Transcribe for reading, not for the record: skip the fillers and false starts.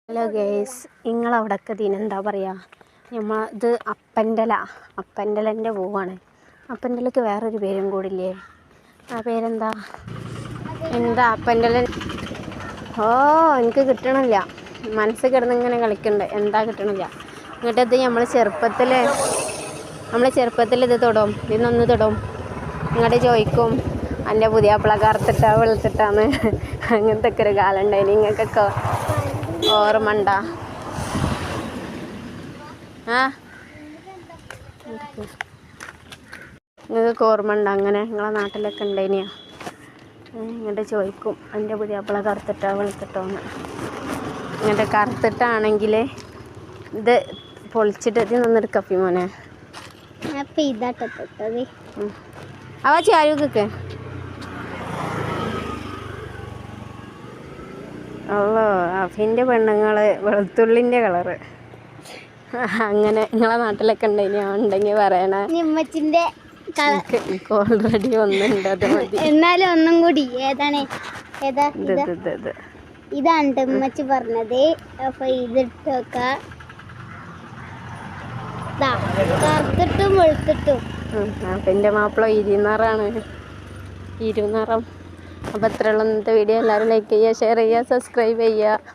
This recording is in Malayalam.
ഹലോ ഗേസ്, നിങ്ങളവിടെയൊക്കെ ഇതിനെന്താ പറയുക? ഇത് അപ്പൻ്റെലൻ്റെ പൂവാണ്. അപ്പൻ്റെലക്ക് വേറൊരു പേരും കൂടില്ലേ? ആ പേരെന്താ? അപ്പൻ്റെല? എനിക്ക് കിട്ടണില്ല. മനസ്സ് കിടന്നിങ്ങനെ കളിക്കണ്ട്, എന്താ കിട്ടണില്ല. എന്നിട്ടത് നമ്മൾ ചെറുപ്പത്തിൽ ഇത് തൊടും, ഇതിനൊന്ന് തൊടും, ഇങ്ങോട്ട് ചോദിക്കും എൻ്റെ പുതിയാപ്പിള കറുത്തിട്ടാ വെളുത്തിട്ടാന്ന്. അങ്ങനത്തെ ഒക്കെ ഒരു കാലം ഉണ്ടായി. നിങ്ങൾക്കൊക്കെ ഓർമ്മ ഉണ്ടാ? നിങ്ങൾക്ക് ഓർമ്മ ഉണ്ടോ അങ്ങനെ? നിങ്ങളെ നാട്ടിലൊക്കെ ഉണ്ടായിനിയോ? ഇങ്ങോട്ട് ചോദിക്കും എൻ്റെ പുതിയാപ്പിള കറുത്തിട്ടാ വെളുത്തിട്ടോന്ന്. ഇങ്ങോട്ട് കറുത്തിട്ടാണെങ്കിൽ ഇത് പൊളിച്ചിട്ട് ഇത് നിന്നെടുക്കപ്പി മോനെ. അവ ചാരുക്കൊക്കെ അഫിൻ്റെ പെണ്ണുങ്ങൾ വെളുത്തുള്ളിൻ്റെ കളറ്. അങ്ങനെ നിങ്ങളെ നാട്ടിലൊക്കെ ഉണ്ടെങ്കിൽ പറയണേ. ഓൾറെഡി ഒന്നുണ്ട്, അത് മതി. എന്നാലും ഒന്നും കൂടി ഇതാണ് ഉമ്മച്ചി പറഞ്ഞത്. അപ്പൊ ഇതിട്ടൊക്ക കറുത്തിട്ടും വെളുത്തിട്ടും. അപ്പം എൻ്റെ മാപ്പിള ഇരുന്നറാണ്. അപ്പോൾ ഇത്രയുള്ള ഇന്നത്തെ വീഡിയോ. എല്ലാവരും ലൈക്ക് ചെയ്യുക, ഷെയർ ചെയ്യുക, സബ്സ്ക്രൈബ് ചെയ്യുക.